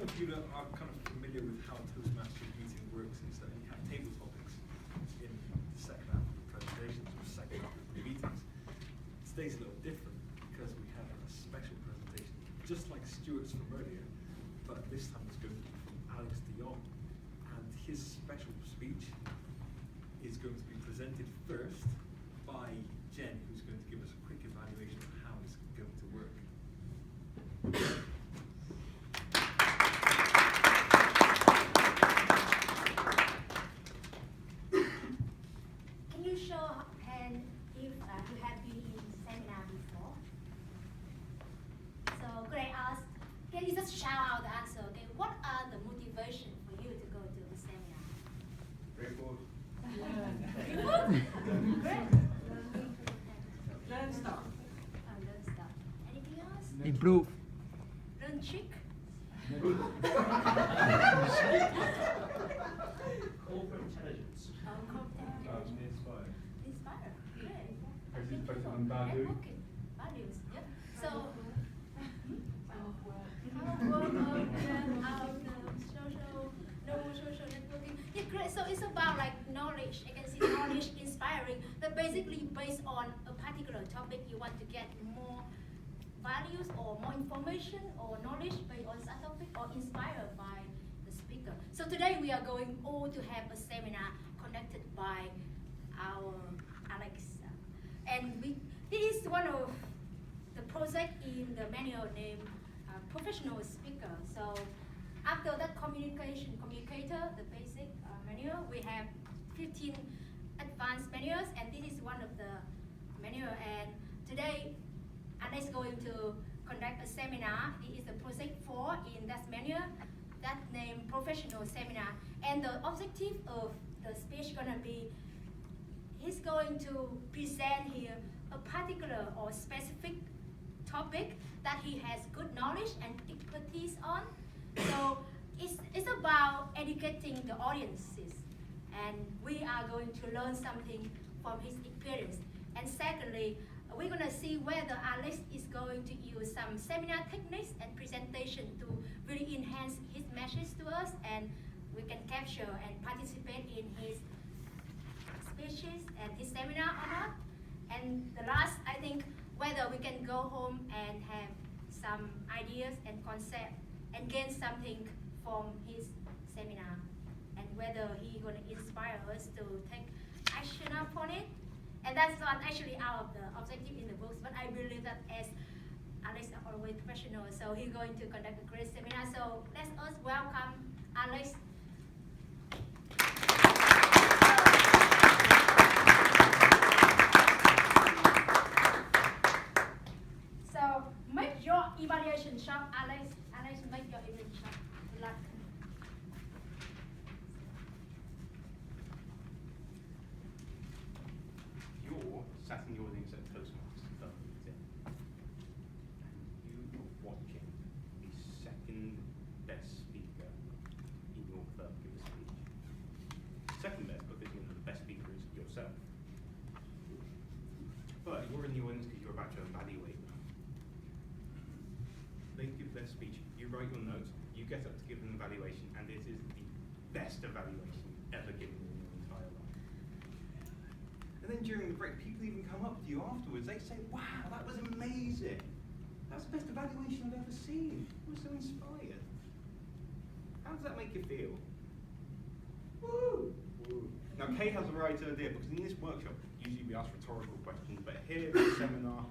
of you that are kind of familiar with how Toastmasters meeting works is that you have table topics in the second half of the presentations or second half of the meetings. Today's a little different because we have a special presentation, just like Stuart's from earlier, but this time it's going to be from Alex de Jong, and his special speech is going to be presented first by Jen, who's going to give us a quick evaluation of how it's going to work. Can you show hand if you have been in seminar before? So could I ask, can you just shout out the answer, okay? What are the motivation for you to go to the seminar? Very bored. Great. Learn stuff. Learn stuff. Anything else? Improve. Learn trick? Corporate intelligence. Inspire. Inspire. Great. Focusing on Networking. value. Values. Yep. So social networking. Yeah, great. So it's about like knowledge. I can see knowledge inspiring. But basically based on a particular topic, you want to get more values or more information or knowledge based on that topic or inspired by the speaker. So today we are going all to have a seminar conducted by our Alex. And this is one of the project in the manual named Professional Speaker. So after that communicator, the basic manual, we have 15 advanced manuals, and this is one of the manual. And today, Alex is going to conduct a seminar. This is the project 4 in that manual, that named Professional Seminar. And the objective of the speech gonna be, he's going to present here a particular or specific topic that he has good knowledge and expertise on. So it's about educating the audiences, and we are going to learn something from his experience. And secondly, we're going to see whether Alex is going to use some seminar techniques and presentation to really enhance his message to us, and we can capture and participate in his speeches and his seminar or not. And the last, I think, whether we can go home and have some ideas and concept and gain something from his seminar, and whether he's going to inspire us to take action upon it. And that's not actually out of the objective in the books, but I believe that as Alex is always professional, so he's going to conduct a great seminar. So let us welcome Alex. So make your evaluation sharp, Alex. Alex, make your evaluation sharp. Good luck. You're sat in the audience at Toastmasters meeting, and you are watching the second best speaker in your firm give a speech. Second best because you know the best speaker is yourself. But you're in the audience because you're about to evaluate them. They give their speech, you write your notes, you get up to give an evaluation, and it is the best evaluation ever given in your entire life. And then during the break, people even come up to you afterwards. They say, wow, that was amazing. That's the best evaluation I've ever seen. I was so inspired. How does that make you feel? Woo! Woo. Now, Kay has the right idea, because in this workshop, usually we ask rhetorical questions, but here in the seminar,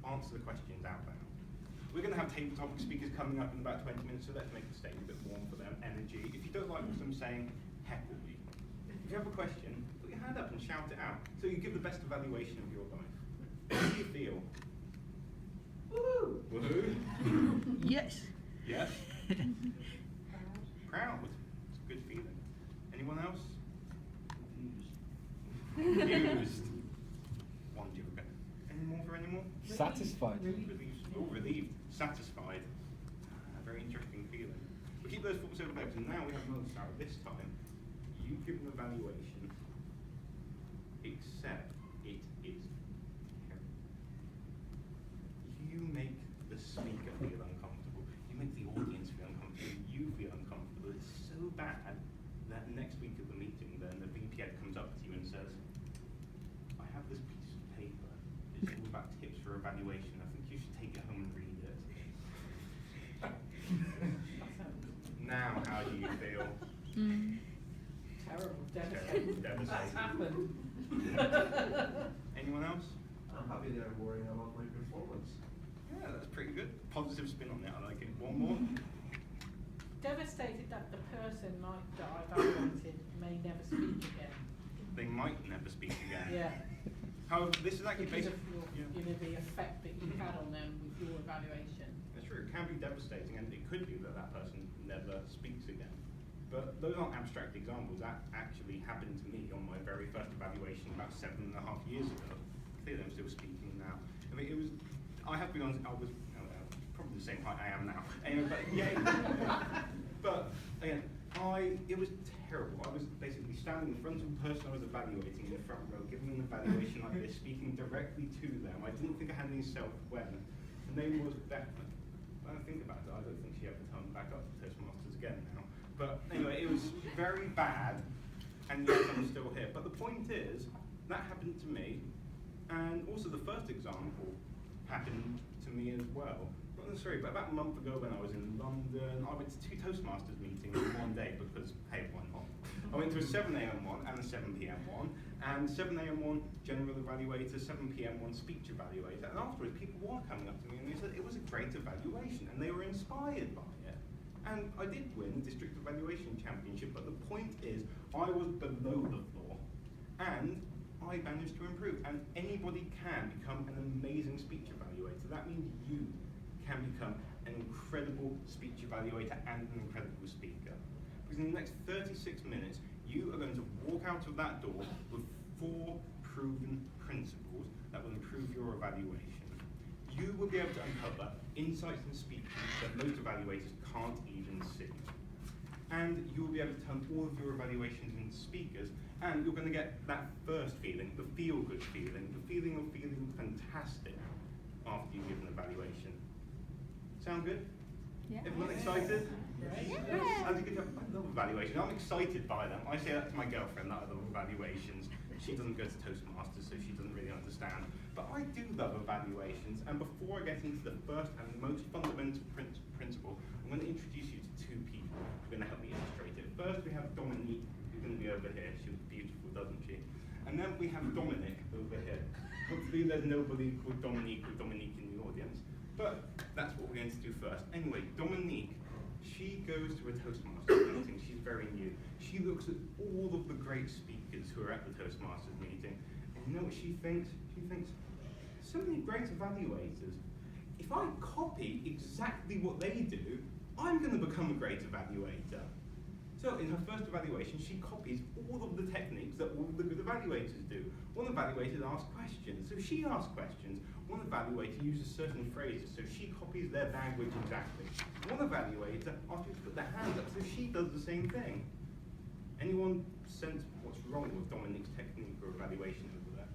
answer the questions out loud. We're going to have table topic speakers coming up in about 20 minutes, so let's make the stage a bit warm for them, energy. If you don't like what I'm saying, heckle me. If you have a question, put your hand up and shout it out, so you give the best evaluation of your life. How do you feel? Woohoo! Woohoo! Yes. Yes? Proud. It's a good feeling. Anyone else? Confused. One joker. Any more for any more? Satisfied. Relieved. Oh, relieved. Satisfied. Very interesting feeling. We'll keep those thoughts over there, because now we have another Sarah. This time, you give an evaluation, except it is terrible. You make the speaker feel uncomfortable. You make the audience feel uncomfortable. You PA comes up to you and says, I have this piece of paper. It's all about tips for evaluation. I think you should take it home and read it. Now, how do you feel? Terrible, Terrible, devastating. devastating. That's happened. Anyone else? I'm happy they're worrying about my performance. Yeah, that's pretty good. Positive spin on it. I like it. One more. Devastated that the person that I evaluated may never speak again. They might never speak again. Yeah. However, this is actually Because based. of your, you know, the effect that you had on them with your evaluation. That's true. It can be devastating, and it could be that that person never speaks again. But those aren't abstract examples. That actually happened to me on my very first evaluation about 7.5 years ago. Clearly, I'm still speaking now. I mean, it was. I have to be honest. I was probably the same height I am now. Anyway, but yeah. But again, it was terrible. I was basically standing in front of the person I was evaluating in the front row, giving an evaluation like this, speaking directly to them. I didn't think I had any self-awareness. Her name was Beth. When I think about it, I don't think she ever turned back up to Toastmasters again now. But anyway, it was very bad, and yet I'm still here. But the point is, that happened to me, and also the first example happened to me as well. Not necessarily, but about a month ago when I was in London, I went to 2 Toastmasters meetings in one day because, hey, why not? I went to a 7 a.m. one and a 7 p.m. one, and 7 a.m. one, general evaluator, 7 p.m. one, speech evaluator, and afterwards people were coming up to me and they said it was a great evaluation and they were inspired by it. And I did win the District Evaluation Championship, but the point is, I was below the floor, and I managed to improve. And anybody can become an amazing speech evaluator. That means you can become an incredible speech evaluator and an incredible speaker. Because in the next 36 minutes, you are going to walk out of that door with 4 proven principles that will improve your evaluation. You will be able to uncover insights in speaking that most evaluators can't even see. And you will be able to turn all of your evaluations into speakers, and you're going to get that first feeling, the feel-good feeling, the feeling of feeling fantastic after you give an evaluation. Sound good? Yeah. Everyone excited? Yes. As you can tell, I love evaluations. I'm excited by them. I say that to my girlfriend, that I love evaluations. She doesn't go to Toastmasters, so she doesn't really understand. But I do love evaluations, and before I get into the first and most fundamental principle, I'm going to introduce you to 2 people who are going to help me illustrate it. First, we have Dominique, who's going to be over here. She looks beautiful, doesn't she? And then we have Dominic over here. Hopefully there's nobody called Dominique or Dominique in the audience, but that's what we're going to do first. Anyway, Dominique, she goes to a Toastmasters meeting. She's very new. She looks at all of the great speakers who are at the Toastmasters meeting, and you know what she thinks? She thinks, so many great evaluators. If I copy exactly what they do, I'm going to become a great evaluator. So in her first evaluation, she copies all of the techniques that all the good evaluators do. One evaluator asks questions, so she asks questions. One evaluator uses certain phrases, so she copies their language exactly. One evaluator asks you to put their hands up, so she does the same thing. Anyone sense what's wrong with Dominique's technique or evaluation over there?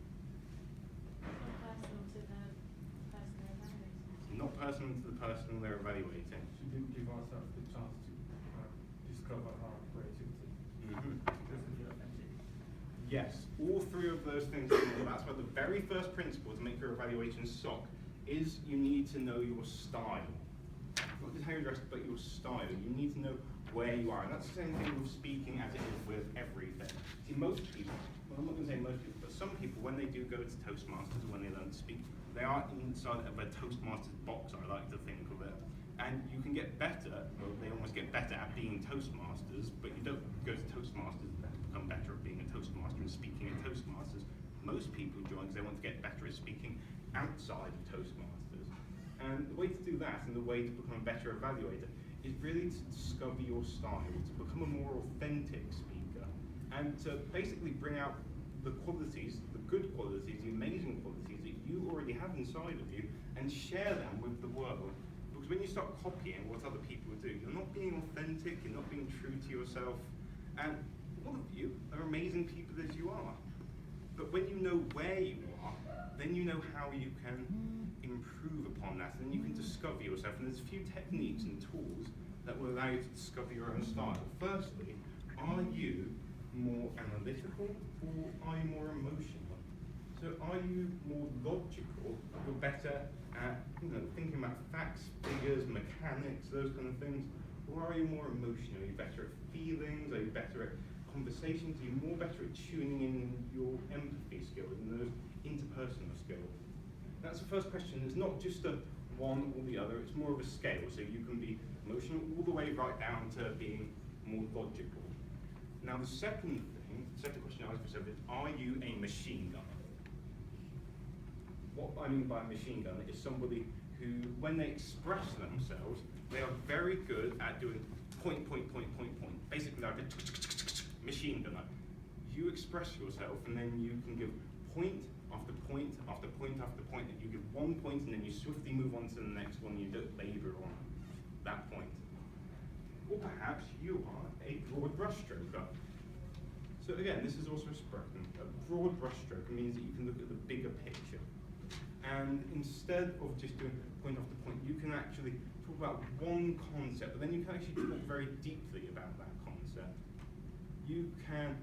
Not personal to the person they're evaluating. Should we give ourselves the chance to discover our creativity? Yes, all 3 of those things. That's why the very first principle to make your evaluation sock is you need to know your style. Not just how you dress, but your style. You need to know where you are. And that's the same thing with speaking as it is with everything. See, most people, well, I'm not going to say most people, but some people, when they do go to Toastmasters, when they learn to speak, they are inside of a Toastmasters box, I like to think of it. And you can get better, or they almost get better at being Toastmasters, but you don't go to Toastmasters to become better at being a Toastmaster and speaking at Toastmasters. Most people join because they want to get better at speaking outside of Toastmasters. And the way to do that, and the way to become a better evaluator, is really to discover your style, to become a more authentic speaker, and to basically bring out the qualities, the good qualities, the amazing qualities that you already have inside of you, and share them with the world. Because when you start copying what other people do, you're not being authentic, you're not being true to yourself, and all of you are amazing people as you are. But when you know where you are, then you know how you can improve upon that, and then you can discover yourself. And there's a few techniques and tools that will allow you to discover your own style. Firstly, are you more analytical, or are you more emotional? So are you more logical? You're better at thinking about facts, figures, mechanics, those kind of things, or are you more emotional? Are you better at feelings? Are you better at conversations? Are you more better at tuning in your empathy skills and those interpersonal skills? That's the first question. It's not just a one or the other, it's more of a scale. So you can be emotional all the way right down to being more logical. Now the second question I ask myself is, are you a machine gunner? What I mean by a machine gunner is somebody who, when they express themselves, they are very good at doing point. Basically like a machine gunner. You express yourself and then you can give point after point after point after point, and you give one point and then you swiftly move on to the next one, you don't labor on that point. Or perhaps you are a broad brushstroker. So again, this is also a spectrum. A broad brushstroke means that you can look at the bigger picture. And instead of just doing point after point, you can actually talk about one concept, but then you can actually talk very deeply about that concept. You can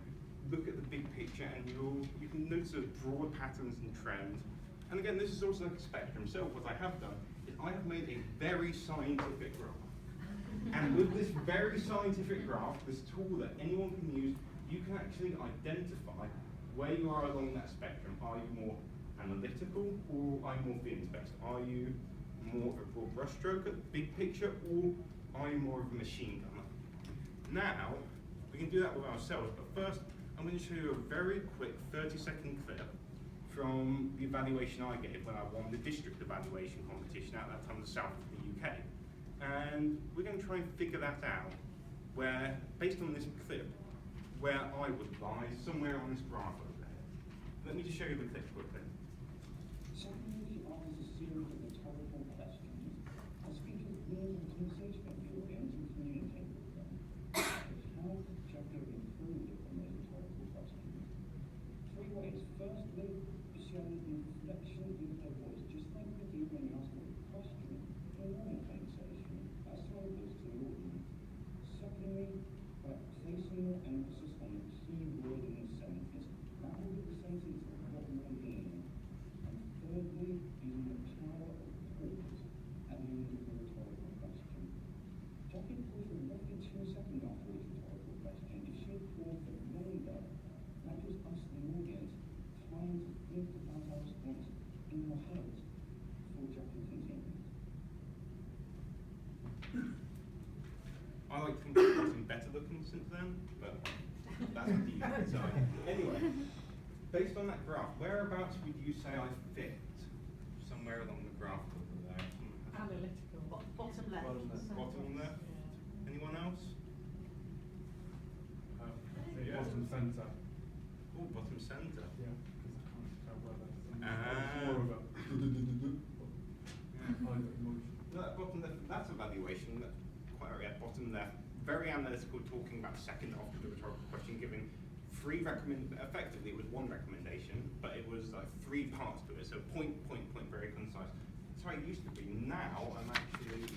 look at the big picture and you can notice those broad patterns and trends. And again, this is also like a spectrum. So what I have done is I have made a very scientific graph. And with this very scientific graph, this tool that anyone can use, you can actually identify where you are along that spectrum. Are you more analytical, or are you more feelings-based? Are you more of a broad brushstroke, big picture, or are you more of a machine gunner? Now, we can do that with ourselves, but first, I'm going to show you a very quick 30-second clip from the evaluation I gave when I won the district evaluation competition at that time in the south of the UK. And we're going to try and figure that out, where, based on this clip, where I would lie somewhere on this graph over there. Let me just show you the clip quickly. Secondly, offers a series of rhetorical questions. The speaker leans into conversation with the audience and communicate with them. How could Jugger improve on those rhetorical questions? 3 ways. Firstly, show inflection in her voice. Just think of you when you ask a question in a normal conversation. That's how it goes to the audience. Secondly, by placing more emphasis on the key word in the sentence, that will give the sentence what we mean. And thirdly, using the power of pause at the end of the rhetorical question. Jackie paused for roughly 2 seconds after each rhetorical question. If she had paused for longer, that gives us, the audience, time to think about our response in our heads before Jackie continues. I like to think I've gotten better looking since then, but that's what you decide. Anyway, based on that graph, whereabouts would you say I fit? Somewhere along the graph over there. Analytical. Bottom left. Bottom left? Yeah. Anyone else? Yeah. Bottom centre. Oh, bottom centre. Yeah, because I can't tell whether it's Ah. more of a emotion. No, that bottom left, that's evaluation. Quite right, yeah, bottom left. Very analytical, talking about the second after the rhetorical question, giving effectively it was one recommendation, but it was like 3 parts to it. So point, very concise. That's how it used to be. Now I'm actually,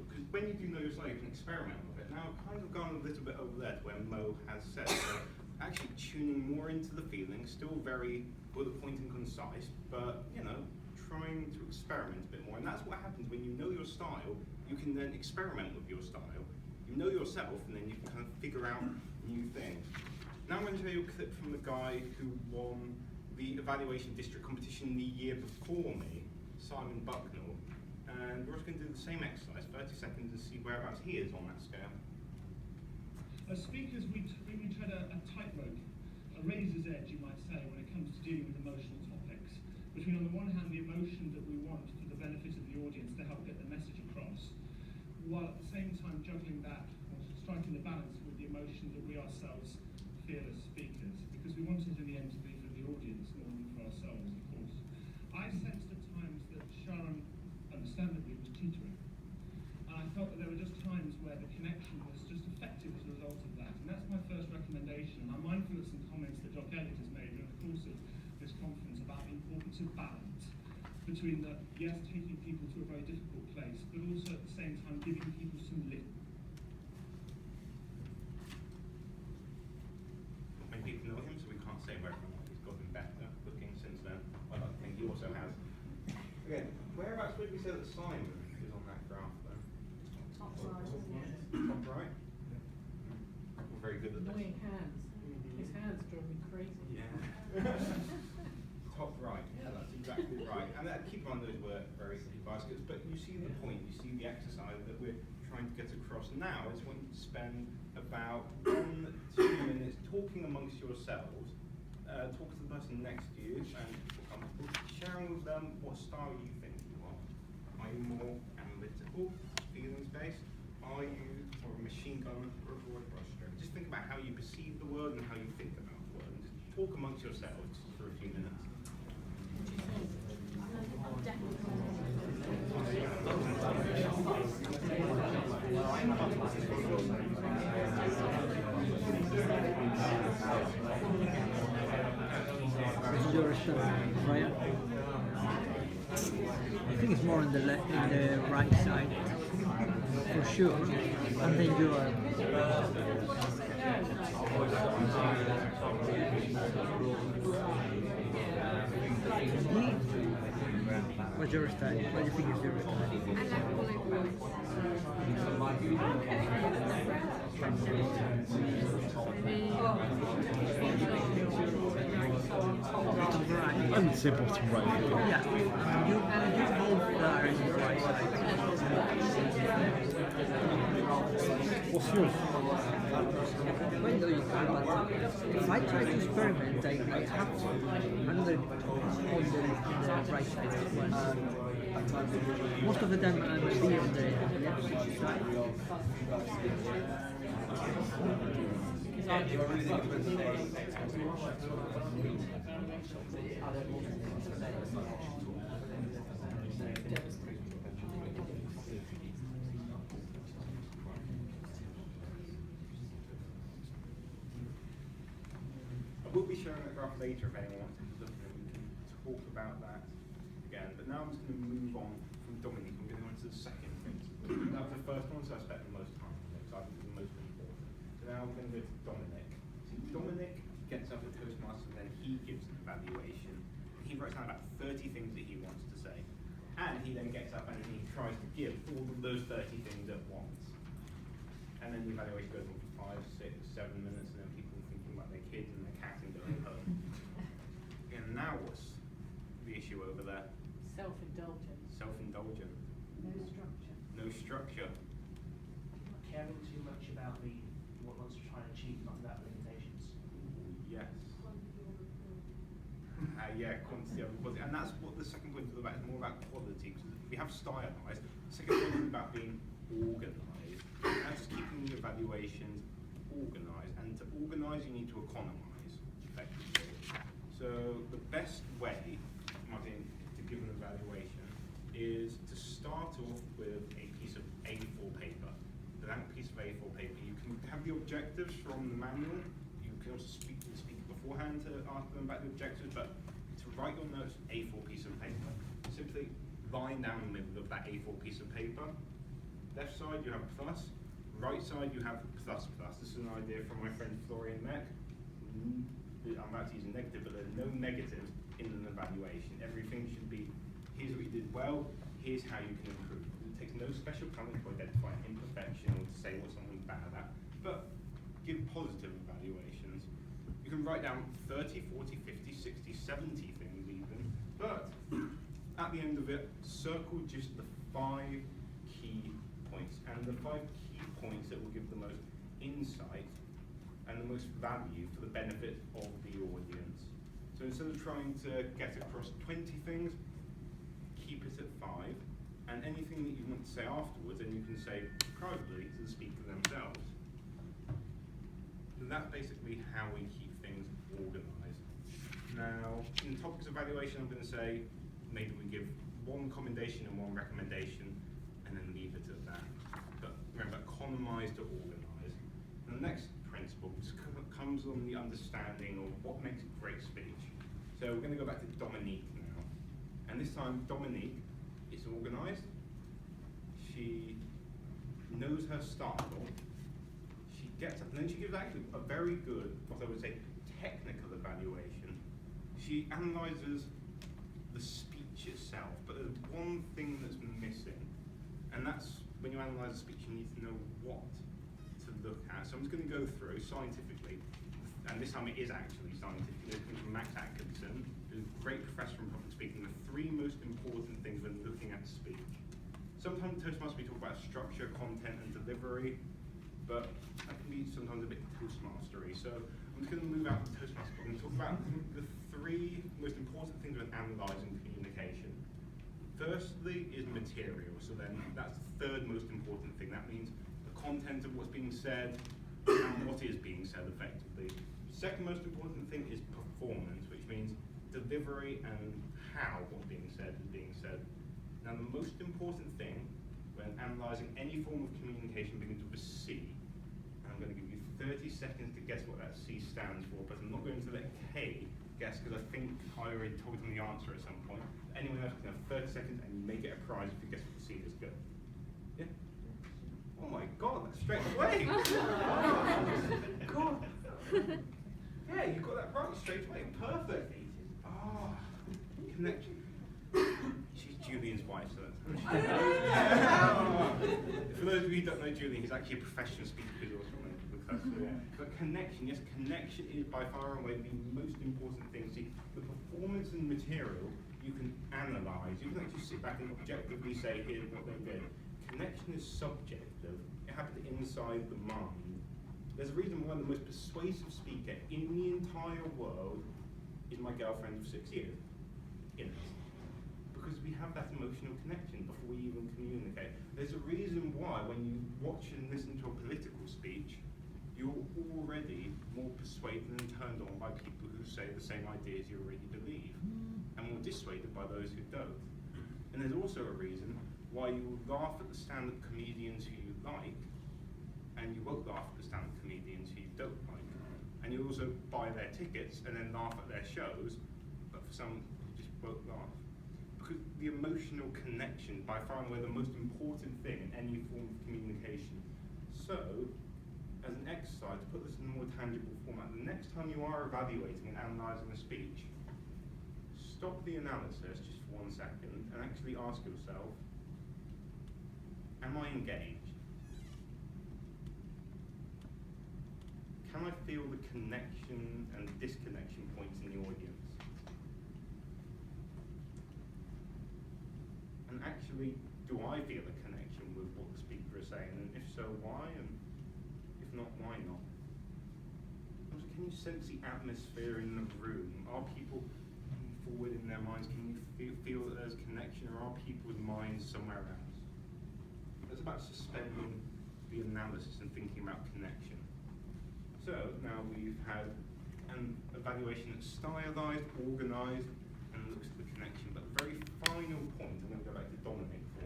because when you do know your style, you can experiment with it. Now I've kind of gone a little bit over there to where Mo has said. So actually tuning more into the feeling, still very bullet point and concise, but trying to experiment a bit more. And that's what happens when you know your style. You can then experiment with your style. You know yourself, and then you can kind of figure out new things. Now I'm going to show you a clip from the guy who won the evaluation district competition the year before me, Simon Bucknell. And we're also going to do the same exercise, 30 seconds, and see whereabouts he is on that scale. As speakers, we tread a tightrope, a razor's edge, you might say, when it comes to dealing with emotional topics. Between, on the one hand, the emotion that we want for the benefit of the audience to help get the message across, while at the same time juggling that, or striking the balance with the emotion that we ourselves feel as speakers, because we want it in the end to be for the audience more than for ourselves, of course. I sensed at times that Sharon, understandably, was teetering. And I felt that there were just times where the connection was just effective as a result of that. And that's my first recommendation. And I'm mindful of some comments that Doc Elliott has made during the course of this conference about the importance of balance between the, yes, taking people to a very difficult place, but also at the same time giving people some lift. did we say that Simon is on that graph though? Top right, isn't it? Top right? We're very good at this. Annoying hands. His hands drive me crazy. Yeah. Top right, yeah, that's exactly right. And keep on those were very baskets, but you see the point, you see the exercise that we're trying to get across now is when you spend about 1 to 2 minutes talking amongst yourselves, talk to the person next to you and feel comfortable, sharing with them what style you think you are. Are you more analytical, feelings-based? Are you more a machine gun or a broad brushstroke? Just think about how you perceive the world and how you think about the world. And just talk amongst yourselves for a few minutes. Is yours Ryan? I think it's more on the in the right side, for sure. And then you are. What's your style? What do you think is your I would say bottom right. Yeah, you both are in the right side. What's yours? When do you can, but if I try to experiment, I have another on the right side as well. Most of the time I will be on the left side. I will be sharing that graph later if anyone wants to look at it. We can talk about that again. But now I'm just going to move on from Dominic. I'm going to go into the second principle. That was the first one, so I spent the most time on it, so I think it's the most important. So now I'm going to go to Dominic. So Dominic gets up at Toastmasters and then he gives an evaluation. He writes down about 30 things that he wants to say. And he then gets up and he tries to give all of those 30 things at once. And then the evaluation goes on for 5, 6, 7 minutes, and then people thinking about their kids and their cat and going home. And now what's the issue over there? Self-indulgent. Self-indulgent. No structure. No structure. Caring too much about what one's trying to achieve, not about limitations. Yes. Yeah, quantity over quality. And that's what the second point is about. It's more about quality. Because we have stylized. The second point is about being organised. That's keeping the evaluations organised. And to organise, you need to economise, effectively. So the best way, Martin, to give an evaluation is to start off with a piece of A4 paper. Blank piece of A4 paper. You can have the objectives from the manual. You can also speak to the speaker beforehand to ask them about the objectives, but to write your notes, A4 piece of paper. Simply line down the middle of that A4 piece of paper. Left side you have plus, right side you have plus plus. This is an idea from my friend Florian Meck. I'm about to use a negative, but there are no negatives in an evaluation. Everything should be, here's what you did well, here's how you can improve. It takes no special talent to identify an imperfection or to say what someone's bad at, but give positive evaluations. You can write down 30, 40, 50, 60, 70 things even, but at the end of it, circle just the 5 key points. And the 5 key points that will give the most insight and the most value for the benefit of the audience. So instead of trying to get across 20 things, keep it at 5. And anything that you want to say afterwards, then you can say privately to the speaker themselves. And that's basically how we keep things organised. Now, in the topics of evaluation, I'm going to say maybe we give 1 commendation and 1 recommendation, and then leave it at that. But remember, economise to organise. And the next principle comes on the understanding of what makes a great speech. So we're going to go back to Dominique now. And this time, Dominique is organised. She knows her style. She gets up, and then she gives actually a very good, what I would say, technical evaluation. She analyses the speech speech itself, but there's one thing that's missing, and that's when you analyse a speech, you need to know what to look at. So I'm just going to go through scientifically, and this time it is actually scientific. It comes from Max Atkinson, who's a great professor in public speaking. The three most important things when looking at speech. Sometimes Toastmasters we talk about structure, content, and delivery, but that can be sometimes a bit Toastmastery. So I'm just going to move out of Toastmasters and talk about the three most important things when analysing communication. Firstly is material, so then that's the third most important thing. That means the content of what's being said and what is being said effectively. Second most important thing is performance, which means delivery and how what's being said is being said. Now the most important thing when analysing any form of communication begins with a C, and I'm going to give you 30 seconds to guess what that C stands for, but I'm not going to let K guess because I think I already told him the answer at some point. Anyone else can have 30 seconds and you may get a prize if you guess what the C is. Good. Yeah? Oh my god, that's straight away! God. Yeah, you got that right straight away. Perfect. Ah, connection. She's Julian's wife, so that's for those of you who don't know Julian, he's actually a professional speaker with us. But connection, yes, connection is by far and away the most important thing. See, the performance and material you can analyse. You can actually sit back and objectively say, here's what they did. Connection is subjective. It happened inside the mind. There's a reason why the most persuasive speaker in the entire world is my girlfriend of 6 years. Because we have that emotional connection before we even communicate. There's a reason why when you watch and listen to a political speech, you're already more persuaded and turned on by people who say the same ideas you already believe, and more dissuaded by those who don't. And there's also a reason why you laugh at the stand-up comedians who you like, and you won't laugh at the stand-up comedians who you don't like. And you also buy their tickets and then laugh at their shows, but for some, you just won't laugh. Because the emotional connection, by far and away the most important thing in any form of communication. So, as an exercise, to put this in a more tangible format, the next time you are evaluating and analysing a speech, stop the analysis just for 1 second and actually ask yourself, am I engaged? Can I feel the connection and disconnection points in the audience? And actually, do I feel a connection with what the speaker is saying? And if so, why? And if not, why not? Also, can you sense the atmosphere in the room? Are people moving forward in their minds? Can you feel that there's connection, or are people's minds somewhere else? It's about suspending the analysis and thinking about connection. So now we've had an evaluation that's stylized, organised, and looks at the connection. But the very final point, I'm going to go back to Dominic for.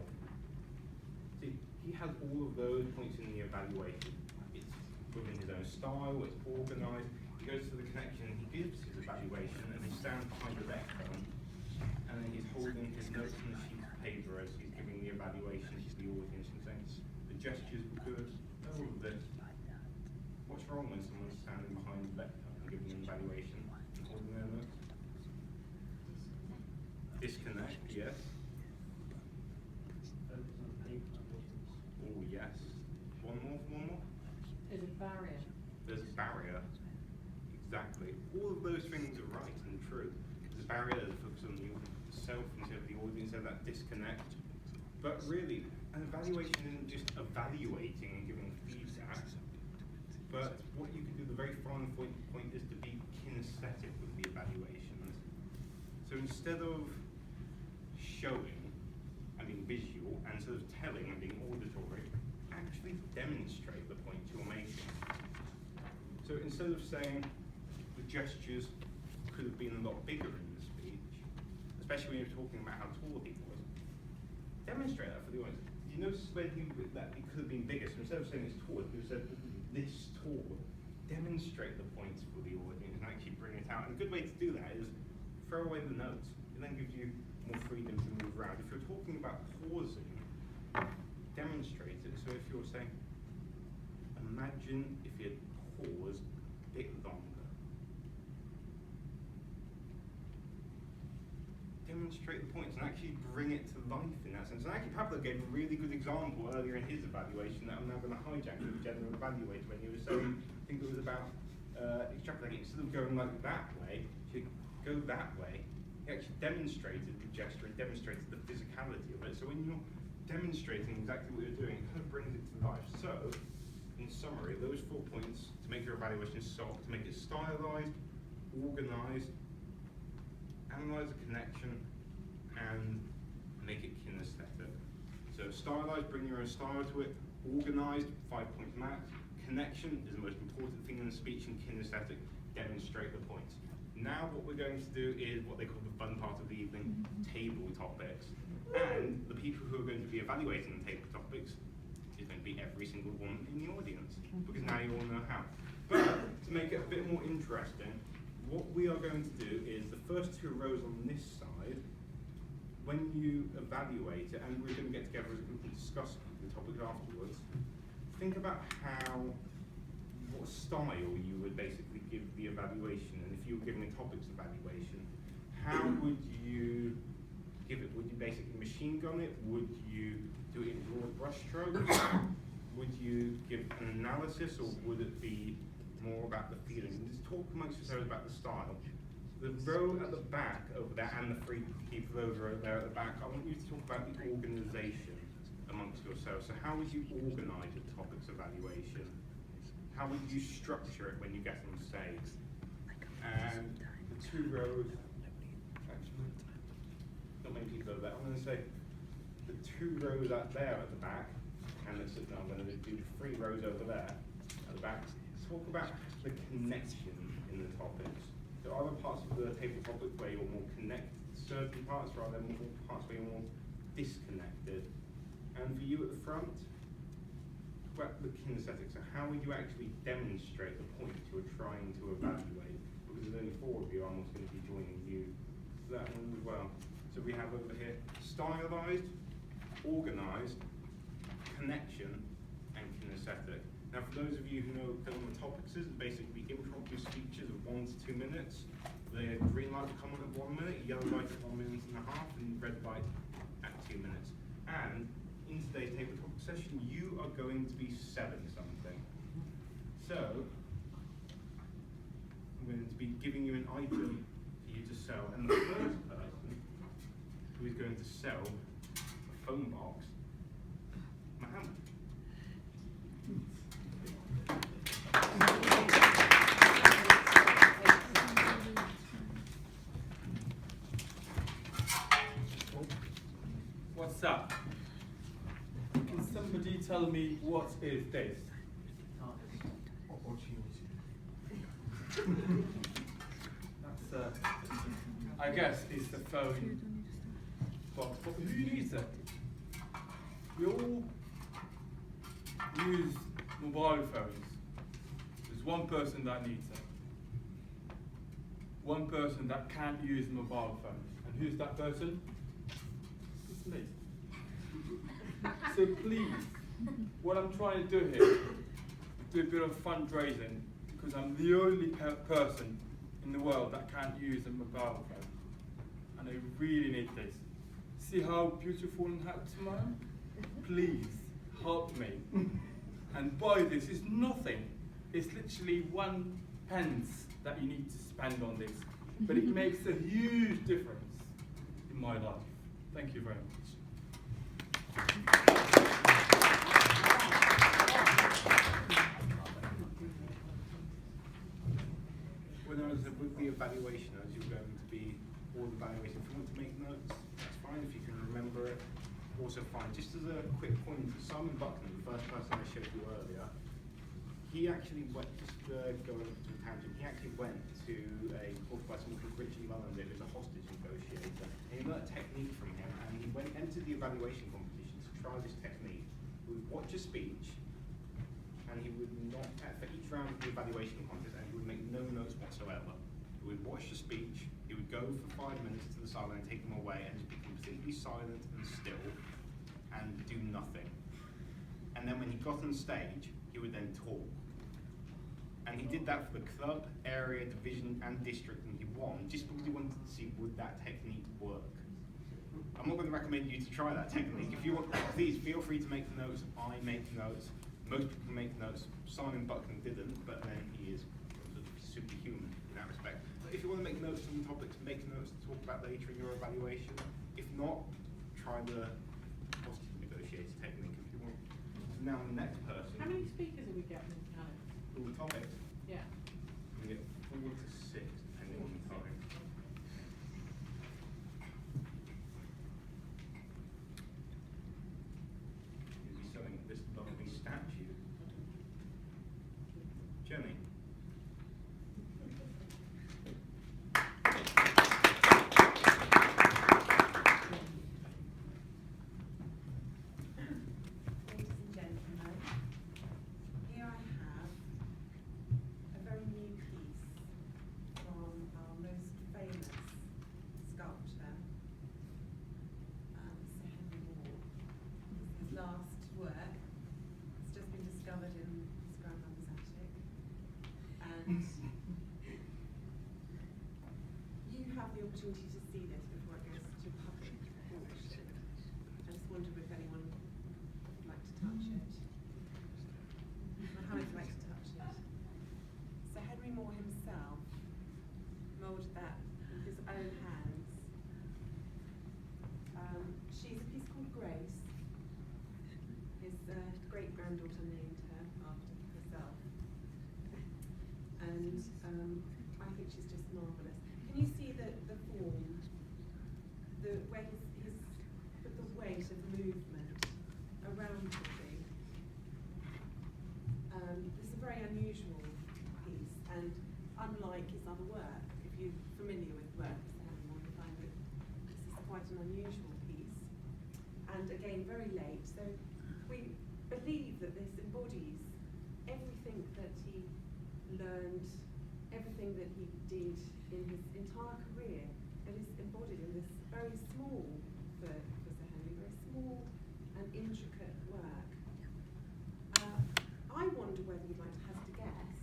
See, he has all of those points in the evaluation. It's within his own style, it's organised. He goes to the connection, he gives his evaluation, and he stands behind the lectern, and then he's holding his notes on a sheet of paper as he's giving the evaluation to the audience and saying, the gestures were good, all of this. What's wrong when someone's standing behind the lectern and giving an evaluation and holding their notes? Disconnect, yes. Focus on paper. Oh, yes. One more. There's a barrier. There's a barrier. Exactly. All of those things are right and true. There's a barrier, there's a focus on the self instead of the audience, there's that disconnect. But really, an evaluation isn't just evaluating and giving feedback, but what you can do, the very final point is to be kinesthetic with the evaluations. So instead of showing and being visual, and instead of telling and being auditory, actually demonstrate the point you're making. So instead of saying the gestures could have been a lot bigger in the speech, especially when you're talking about how tall he was, demonstrate that for the audience. You notice when that it could have been bigger, so instead of saying it's tall, you said this tall. Demonstrate the points for the audience and actually bring it out. And a good way to do that is throw away the notes. It then gives you more freedom to move around. If you're talking about pausing, demonstrate it. So if you're saying, imagine if you had paused a bit longer. Demonstrate demonstrate the points and actually bring it to life in that sense. And actually Pablo gave a really good example earlier in his evaluation that I'm now going to hijack with the general evaluator when he was saying, I think it was about extrapolating, instead of going like that way, you go that way. He actually demonstrated the gesture and demonstrated the physicality of it. So when you're demonstrating exactly what you're doing, it kind of brings it to life. So, in summary, those 4 points to make your evaluation soft, to make it stylized, organized, analyze the connection, and make it kinesthetic. So stylized, bring your own style to it. Organized, 5 points max. Connection is the most important thing in the speech, and kinesthetic, demonstrate the points. Now what we're going to do is what they call the fun part of the evening, table topics. And the people who are going to be evaluating the table topics is going to be every single one in the audience, because now you all know how. But to make it a bit more interesting, what we are going to do is the first 2 rows on this side, when you evaluate it, and we're going to get together as a group and discuss the topic afterwards, think about what style you would basically give the evaluation, and if you were giving a topics evaluation, how would you give it? Would you basically machine gun it? Would you do it in broad brushstrokes? Would you give an analysis, or would it be more about the feeling? And just talk amongst yourselves about the style. The row at the back over there and the 3 people over there at the back, I want you to talk about the organisation amongst yourselves. So how would you organise a topics evaluation? How would you structure it when you get on stage? And the 2 rows, actually, not many people over there. I'm going to say the 2 rows up there at the back, and I'm going to do the 3 rows over there at the back. Talk about the connection in the topics. There are other parts of the table topic where you're more connected to certain parts, rather than more parts where you're more disconnected. And for you at the front, talk about the kinesthetics. So how would you actually demonstrate the point you're trying to evaluate? Because there's only 4 of you, I'm also going to be joining you for that one as well. So we have over here stylized, organized, connection, and kinesthetic. Now, for those of you who know what the topics is, basically impromptu speeches of 1 to 2 minutes. The green light will come on at 1 minute, yellow light at 1.5 minutes, and red light at 2 minutes. And in today's table topic session, you are going to be selling something. So, I'm going to be giving you an item for you to sell, and the first person who is going to sell a phone box, Mohammed. What's up? Can somebody tell me what is this? That's I guess it's the phone box. But who needs it? We all use mobile phones. There's one person that needs it. One person that can't use a mobile phone. And who's that person? It's me. So please, what I'm trying to do here is do a bit of fundraising, because I'm the only person in the world that can't use a mobile phone. And I really need this. See how beautiful and handsome I am? Please, help me. And buy this. It's nothing. It's literally 1 pence that you need to spend on this. But it makes a huge difference in my life. Thank you very much. With the evaluation, as you're going to be all the evaluation, if you want to make notes, that's fine. If you can remember it, also fine. Just as a quick point, Simon Buckland, the first person I showed you earlier, he actually went, just going to a tangent, he actually went to a course by someone called Richard Mullender, who's a hostage negotiator. And he learned a technique from him, and he went entered the evaluation competition to try this technique. He would watch a speech, and he would not, for each round of the evaluation contest, and he would make no notes whatsoever. He would watch the speech, he would go for 5 minutes to the side and take them away, and just be completely silent and still, and do nothing. And then when he got on stage, he would then talk. And he did that for the club, area, division, and district, and he won, just because he wanted to see would that technique work. I'm not going to recommend you to try that technique. If you want, please feel free to make notes. I make notes. Most people make notes. Simon Buckland didn't, but then he is sort of superhuman in that respect. But if you want to make notes on topics, make notes to talk about later in your evaluation. If not, try the positive negotiator technique if you want. So now the next person. How many speakers are we getting, Alex? All the topics. Yeah. We get 4 to 6 depending on the time. You'll be showing this lovely statue. Jenny. Ladies and gentlemen, here I have a very new piece from our most famous sculptor, Sir Henry Moore. It's his last work. It's just been discovered in his grandmother's attic. And you have the opportunity to see this before it goes to public auction. I just wondered if anyone would like to touch it. Mohammed would like to touch it. Sir Henry Moore himself moulded that with his own hands. She's a piece called Grace. His great-granddaughter named her after herself. And I think she's just marvellous. Can you see the form? Where he's put the weight of movement around the thing. This is a very unusual piece, and unlike his other work, if you're familiar with work of Sir Henry Moore, you find that this is quite an unusual piece, and again very late. So we believe that this embodies everything that he learned, everything that he did in his entire career, and is embodied in this very small, for Sir Henry, very small and intricate work. I wonder whether you'd like to hazard a guess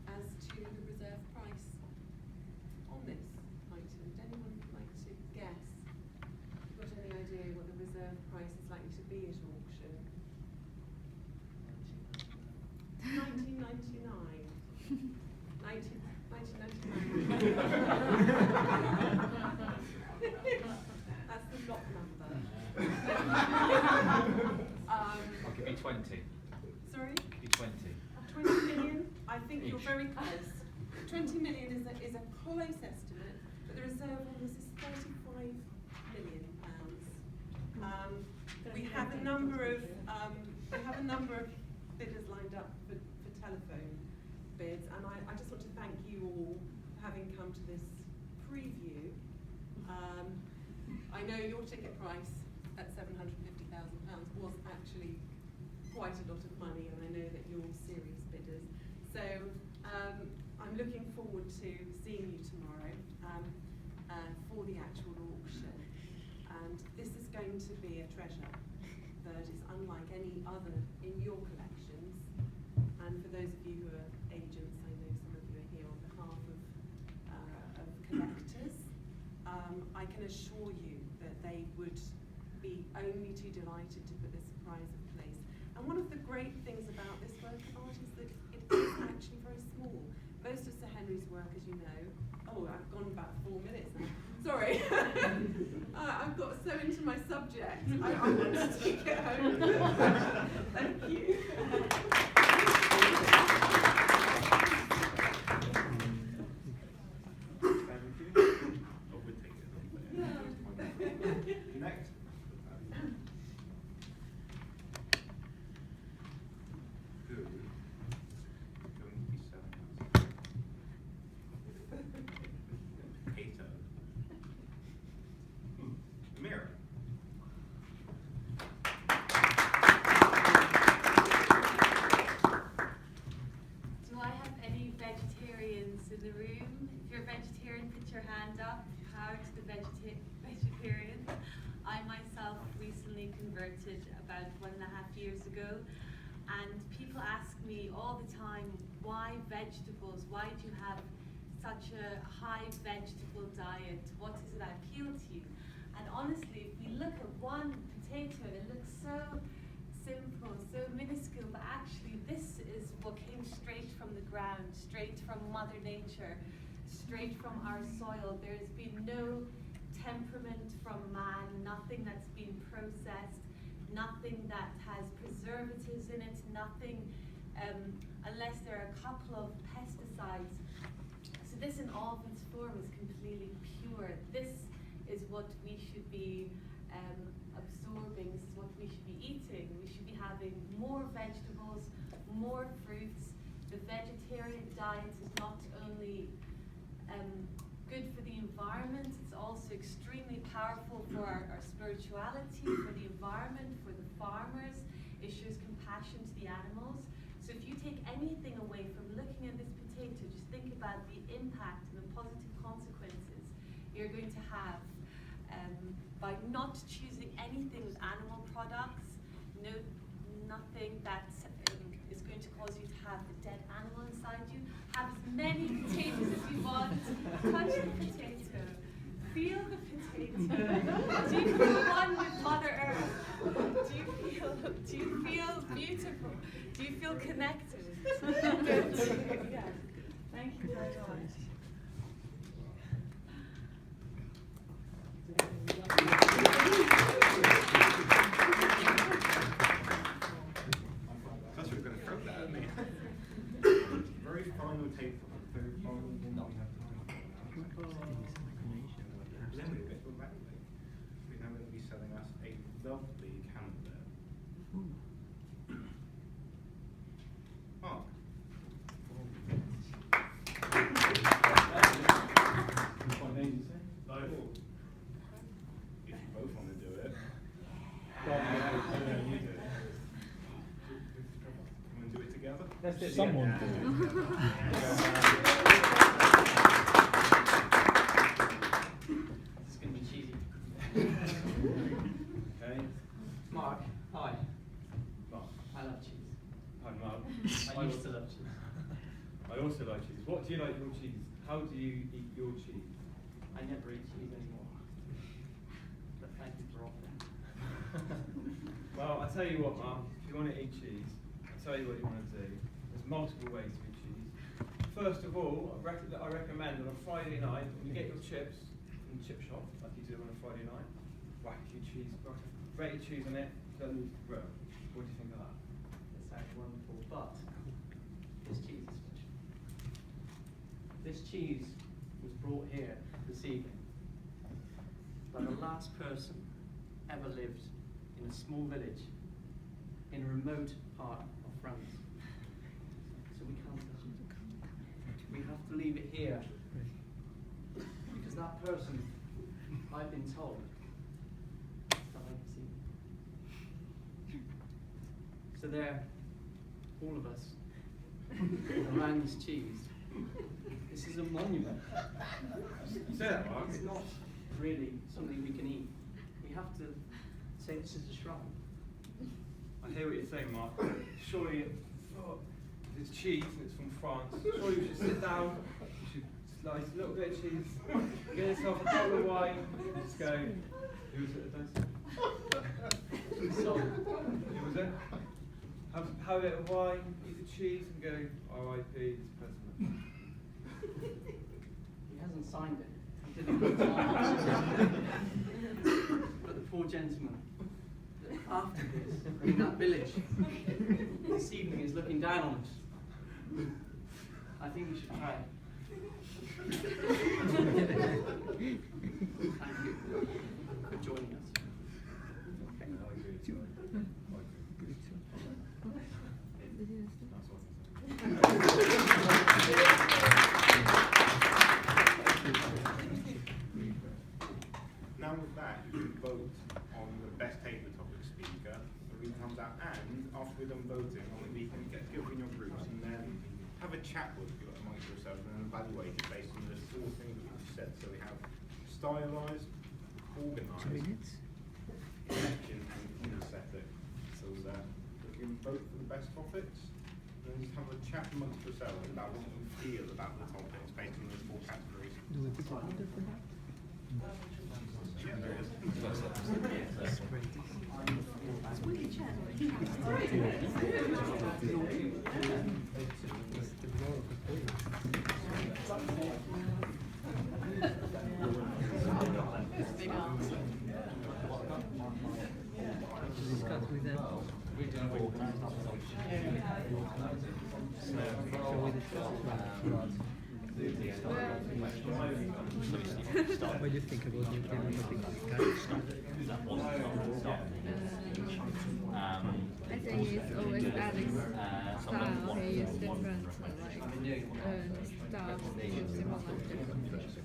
as to the reserve price on this item. Would anyone like to guess? Got any idea what the reserve price is likely to be at auction? 1999. 1999. That's the lot number. I'll give you 20. Sorry? Give you 20. 20 million? I think you're Each. very close. 20 million is a close estimate, but the reserve on this is 35 million pounds. We have a number of bidders lined up for telephone bids, and I just want to thank you all for having come to this preview. I know your ticket price at £750,000 was actually quite a lot of money, and I know that you're serious bidders. So I'm looking forward to seeing you tomorrow for the actual auction. And this is going to be a treasure that is unlike any other in your collections. And for those of you who are agents, I know some of you are here on behalf of collectors. I can assure you that they would be only too delighted to put this prize in place. And one of the great things about this work of art is that it is actually very small. Most of Sir Henry's work, as you know, I've gone about 4 minutes now. Sorry. I've got so into my subject. I want to take it home. Thank you. Next. Who is going to be selling us? Kato. Mirror. Do I have any vegetarians in the room? If you're a vegetarian, put your hand up. Power to the vegetarians. I myself recently converted about 1.5 years ago, and people ask me all the time, why vegetables? Why do you have such a high vegetable diet? What is it that appeals to you? And honestly, if we look at one potato, it looks so simple, so minuscule, but actually this is what came straight from the ground, straight from Mother Nature, straight from our soil. There's been no temperament from man, nothing that's been processed, nothing that has preservatives in it, nothing, unless there are a couple of pesticides. So this in all of its form is completely pure. This is what we should be absorbing, this is what we should be eating. We should be having more vegetables, more fruits. The vegetarian diet is not only good for the environment, it's also extremely powerful for our spirituality, for the environment, for the farmers. It shows compassion to the animals. So if you take anything away from looking at this potato, just think about the impact and the positive consequences you're going to have by not choosing anything with animal products, nothing that is going to cause you to have a dead animal inside you. Have as many potatoes as you want. Touch the potato. Feel the potato. Do you feel one with Mother Earth? Do you feel beautiful? Do you feel connected? Good. Yeah. Thank you very much. That's what you're going to throw that at me. Very final tape. Very final one we have then we're going to evaluate. We're now going to be selling us a lovely camembert. Mark. What name did you say? If you both want to do it. You do it. Want to do it together? Let's do it Someone together. It's going to be cheesy. Okay. Mark, hi. Mark. I love cheese. Hi, Mark. I used to love cheese. I also like cheese. What do you like your cheese? How do you eat your cheese? I never eat cheese anymore. But thank you for offering. Well, I tell you what, Mark. If you want to eat cheese, I'll tell you what you want to do. There's multiple ways to eat cheese. First of all, I recommend on a Friday night when you get your chips from the chip shop, like you do on a Friday night, whack your cheese, grate your cheese on it, don't lose the grill. What do you think of that? It sounds wonderful, but this cheese is special. This cheese was brought here this evening by the last person ever lived in a small village in a remote part of France. So we can't touch it. We have to leave it here because that person, I've been told, died this evening. So there, all of us around this cheese. This is a monument. You say that, Mark. It's not really something we can eat. We have to say this is a shrine. I hear what you're saying, Mark. Surely, it's cheese and it's from France. Surely you should sit down, you should slice a little bit of cheese, get yourself a bottle of wine, and just go, who was it that does? So, Who was it? Have a bit of wine, eat the cheese, and go, R.I.P. this person. he hasn't signed it. He didn't sign it. But the poor gentleman, after this, in that village, this evening is looking down on us. I think we should pray. Thank you for joining us. I agree. Now with that, you can vote on the best table topic speaker. The reason comes out, and after we're done voting, we can get together in your groups and then have a chat with you amongst yourselves and then evaluate it based on the 4 things that we've said. So we have stylised, organised, election, and kinesthetic. So we can vote for the best topics. And then just have a chat amongst yourselves about what you feel about the topics based on those 4 categories. Do we put an order for that? Yeah, there is. Discuss with them. We're doing organised observation. So we discuss what do you think about the topic? I think it's always Alex's style. He is different, stuff to similar different.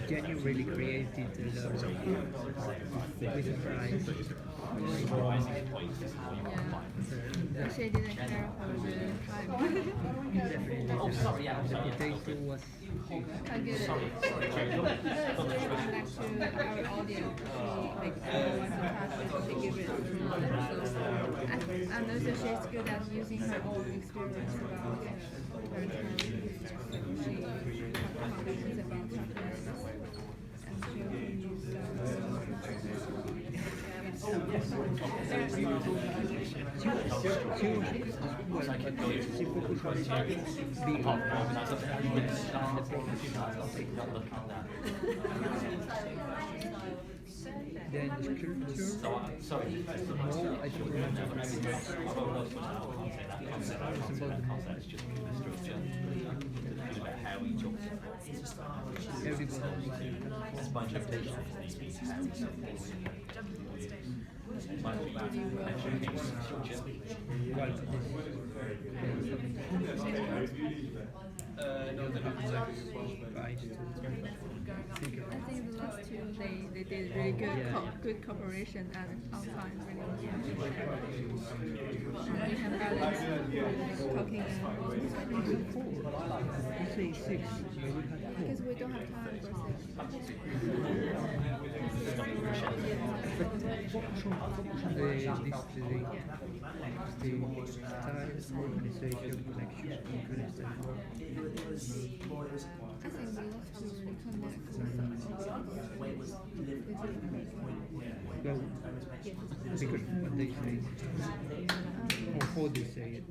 Can you really create it with surprise? Yeah. Actually, I didn't care for the time. Definitely. sorry, yeah, The sorry. potato was. I get it. Sorry. No, it's really connect to our audience. Like everyone to touch it, to give it knowledge. So, and also she's good at using her own experience about her time. She comments about happiness, and she also uses She focused on being then sculpture. Sorry. No, I don't remember. It's about the It's just the structure. It's about how each everybody. It's my interpretation of these pieces. How each might be structure. Well, No, they're not. right. I think the last two they did really good good cooperation and on time really on time. And we have Alex talking You say 6, but we had 4. because we don't have time for Focus on the style, organization, connection, I think we love to really connect with well, because what they say, or how they say it.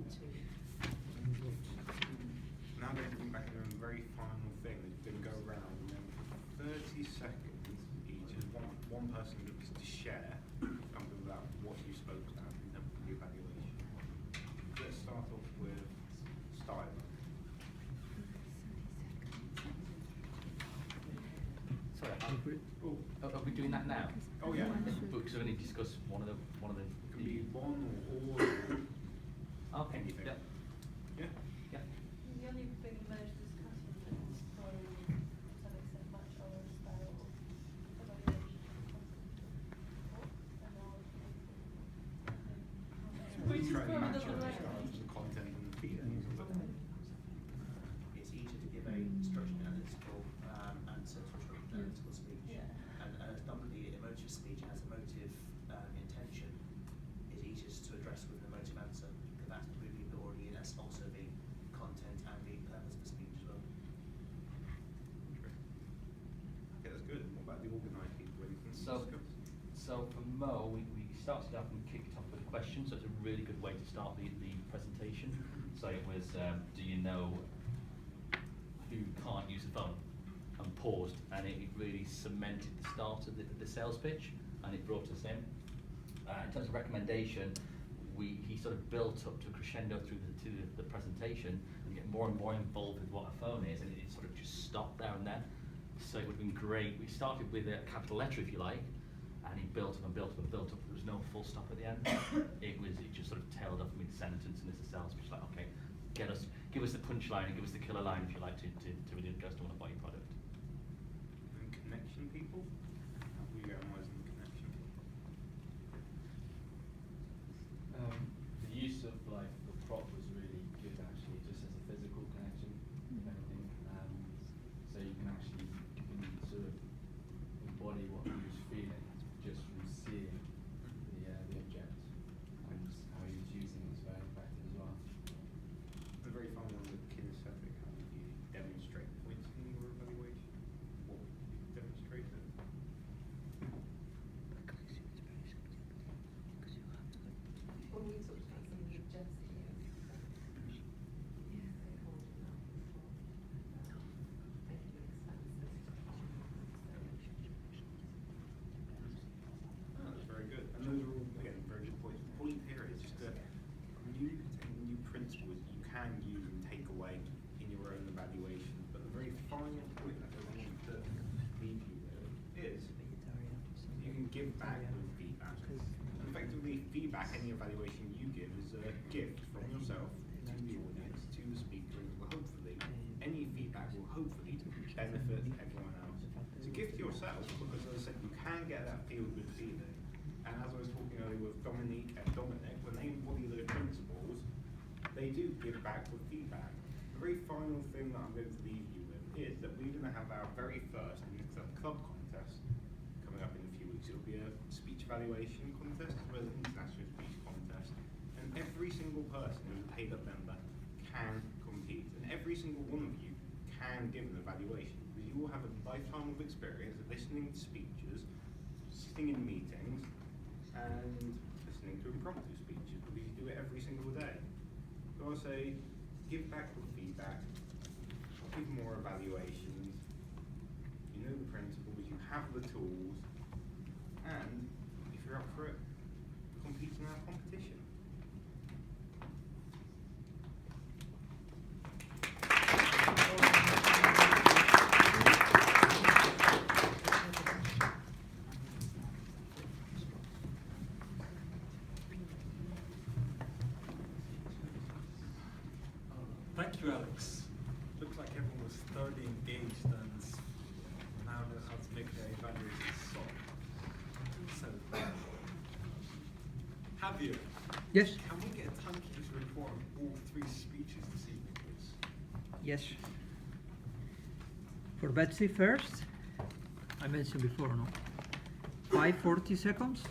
Now they're coming back to a very final thing. They're going to go around and then for 30 seconds each, as one person gets to share something about what you spoke about in terms of the evaluation. Let's start off with style. Sorry, are we doing that now? Oh yeah. Because we're going to discuss one of the. It can be one or all. Okay. Anything. Yeah. Yeah. Yeah. The only thing most discussion is probably to some extent much our style of evaluation. We try to match our styles to the content and the feelings of it. It's easier to give a structured analytical answer to a structured analytical speech. And normally emotive speech has emotive intention is easiest to address with an emotive answer because that's moving the audience, that's also the content and the purpose of the speech as well. Okay, that's good. What about the organised people? Anything to So, discuss? so for Mo, we started off and kicked off with a question, so it's a really good way to start the presentation. So it was, do you know who can't use a phone? And paused, and it really cemented the start of the sales pitch, and it brought us in. In terms of recommendation, he sort of built up to a crescendo through the presentation, and get more and more involved with what a phone is, and it sort of just stopped there and then. So it would have been great. We started with a capital letter, if you like, and he built up and built up and built up. There was no full stop at the end. It just sort of tailed off mid-sentence, and it's a sales pitch like, okay, give us the punchline and give us the killer line if you like to really get us to want to buy your product. And connection people? How are you analysing connection people? The use of like the prop was really good actually, just as a physical connection with everything. So you can actually sort of embody what he was feeling just from seeing the object, and how he was using it was very effective as well. The very fun one with kinesthetic, how would you demonstrate points in your evaluation? What would you demonstrate it? yourself, because as I said, you can get that feel-good feeling. And as I was talking earlier with Dominique and Dominic, when they embody those principles, they do give back with feedback. The very final thing that I'm going to leave you with is that we're going to have our very first club contest coming up in a few weeks. It'll be a speech evaluation contest as well as an international speech contest. And every single person who's a paid up member can compete. And every single one of you can give an evaluation. Because you will have a lifetime of experience of listening to speeches, sitting in meetings, and listening to impromptu speeches, because you do it every single day. So I say, give back with feedback, give more evaluations, you know the principles, you have the tools, and if you're up for it, compete in our competition. Thank you, Alex. Looks like everyone was thoroughly engaged and now know how to make their evaluations solid. So, Javier. Yes. Can we get a timekeeper's report on all 3 speeches this evening, please? Yes. For Betsy first, I mentioned before, no? 5:40 seconds.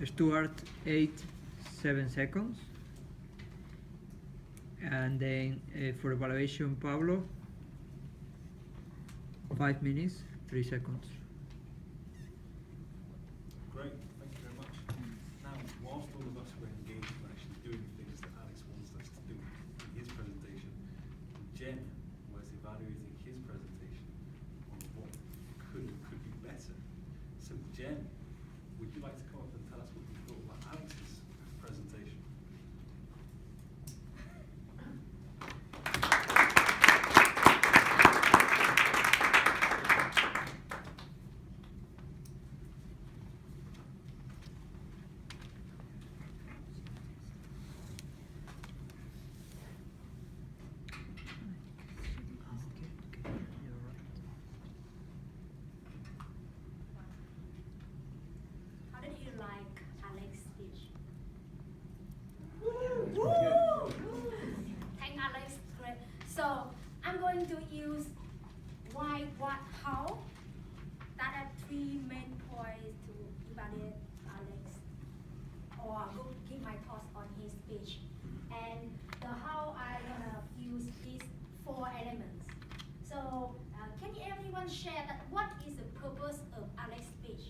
Stuart 8:7 seconds. And then for evaluation, Pablo 5 minutes 3 seconds. Great, thank you very much. Now, whilst all of us were engaged in actually doing things that Alex wants us to do in his presentation, Jen was evaluating his presentation on what could be better. So Jen, would you like to come up and tell us what you thought about Alex's presentation? How did you like Alex's speech? Thank Alex, great. So I'm going to use why, what, how. That are 3 main points to evaluate Alex, or give my thoughts on his speech. And the how I'm gonna use these 4 elements. So can everyone share that what is the purpose of Alex's speech?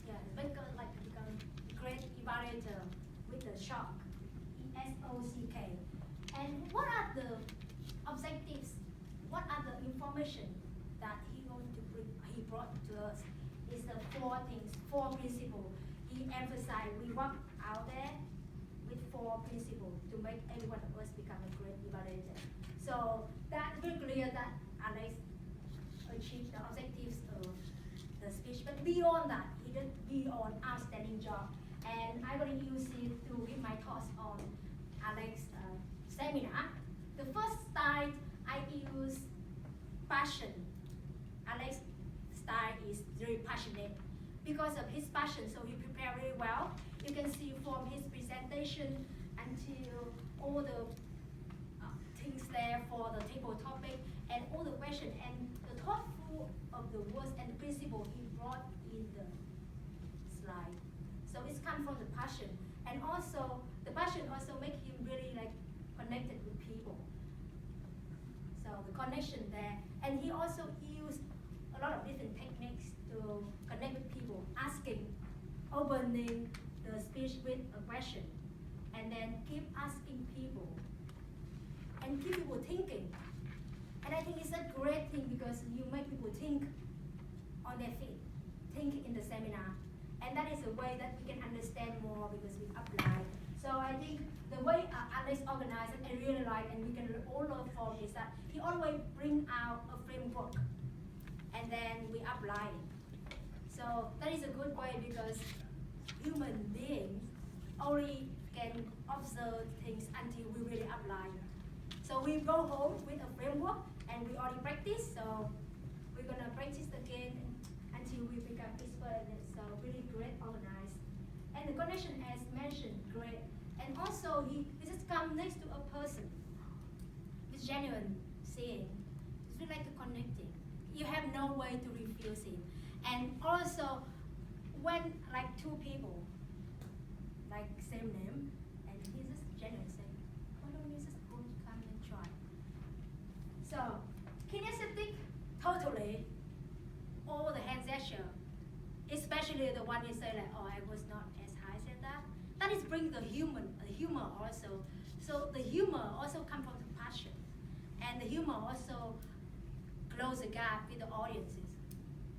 Yeah, become great evaluator with the shock, SOCK. And what are the objectives? What are the information that he brought to us? Is the 4 things, 4 principles. He emphasized we work out there with 4 principles to make every one of us become a great evaluator. So that's very clear that Alex achieved the objectives of the speech. But beyond that, he did beyond outstanding job. And I'm going to use it to give my thoughts on Alex's seminar. The first slide, I use passion. Alex's style is very passionate. Because of his passion, so he prepared very well. You can see from his presentation until all the things there for the table topic and all the questions and the thoughtful of the words and the principle he brought in the slide. So it's come from the passion. And also, the passion also make him really like connected with people. So the connection there. And he also used a lot of different techniques to connect with people, asking, opening the speech with a question, and then keep asking people, and keep people thinking. And I think it's a great thing because you make people think on their feet, think in the seminar. And that is a way that we can understand more because we apply. So I think the way Alex organized it, I really like, and we can all learn from is that he always bring out a framework and then we apply it. So that is a good way because human beings only can observe things until we really apply. So we go home with a framework And we already practiced, so we're gonna practice again until we become expert in it. So really great, organized. And the connection, as mentioned, great. And also, he just come next to a person with genuine seeing. It's really like a connecting. You have no way to refuse it. And also, when like two people, like same name, and he's just genuine saying, why don't you just go come and try? So, kinesthetic, totally, all the hand gesture, especially the one you say like, oh, I was not as high as that. That is bring the humor also. So the humor also comes from the passion. And the humor also close the gap with the audiences.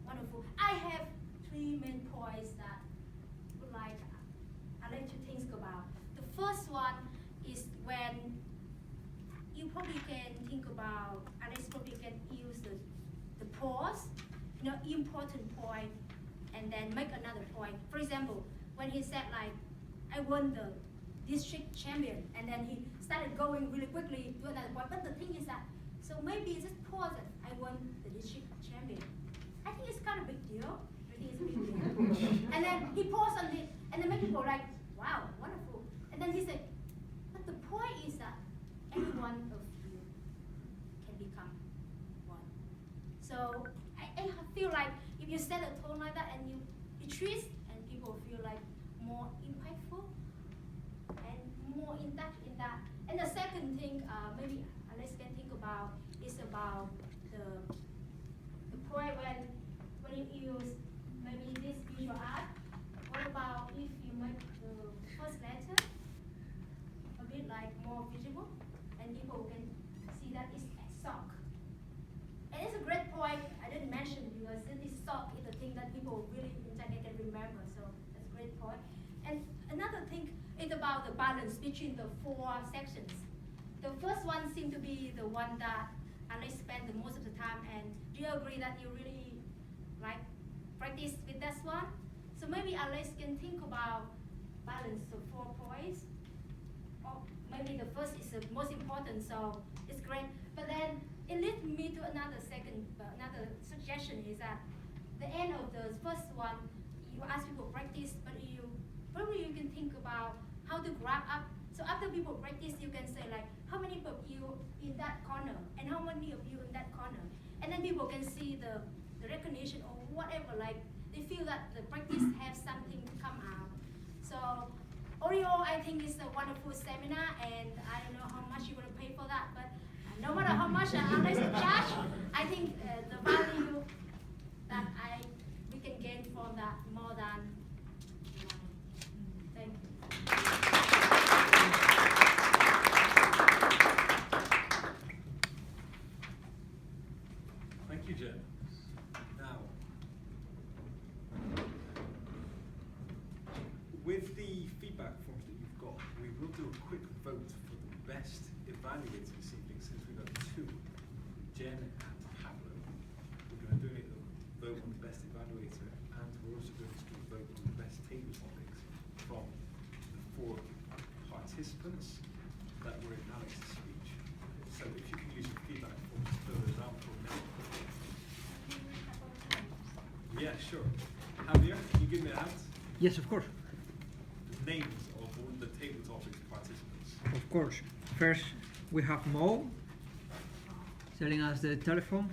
Wonderful. I have 3 main points that would like I'd like to think about. The first one is when you probably can think about, at least probably can use the pause, important point, and then make another point. For example, when he said like, I won the district champion, and then he started going really quickly to another point. But the thing is that, so maybe just pause it. I won the district champion. I think it's kind of a big deal. I think it's a big deal. And then he paused on it, and then many people were like, wow, wonderful. And then he said, but the point is that any one of you can become one. So I feel like if you set a tone like that and you treat and people feel like more impactful and more intact in that. And the second thing, maybe Alex can think about, is about the point when you use maybe this visual art. What about if you make the first letter a bit like more visible, and people can see that it's a sock. And it's a great point I didn't mention, because this sock is the thing that people really can remember. So that's a great point. And another thing is about the balance between the 4 sections. The first one seemed to be the one that Alex spent the most of the time. And do you agree that you really like practice with that one? So maybe Alex can think about balance the 4 points. Or maybe the first is the most important, so it's great. But then it leads me to another suggestion is that the end of the first one, you ask people practice, but you can think about how to grab up. So after people practice, you can say like, how many of you in that corner, and how many of you in that corner, and then people can see the recognition or whatever. Like they feel that the practice has something to come out. So Oreo, I think is a wonderful seminar, and I don't know how much you're gonna pay for that, but no matter how much Alex charge, I think the value that we can gain from that more than money. Thank you. Thank you, Jen. Now, with the feedback forms that you've got, we will do a quick vote for the best evaluator this evening, since we've got 2, Jen and Pablo. We're going to do a vote on the best evaluator, and we're also going to do a vote on the best table topics from the 4 participants that were in Alex's speech. So if you can use your feedback forms to fill those out for me. Yeah, sure. Javier, can you give me a hand? Yes, of course. The names of all the table topics participants. Of course. First, we have Mo selling us the telephone.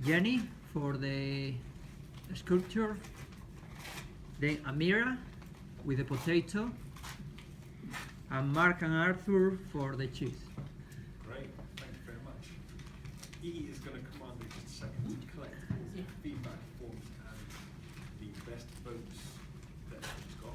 Jenny for the sculpture. Then Amira with the potato. And Mark and Arthur for the cheese. Great, thank you very much. E is going to come on in just a second to collect all the feedback forms and the best votes that she's got.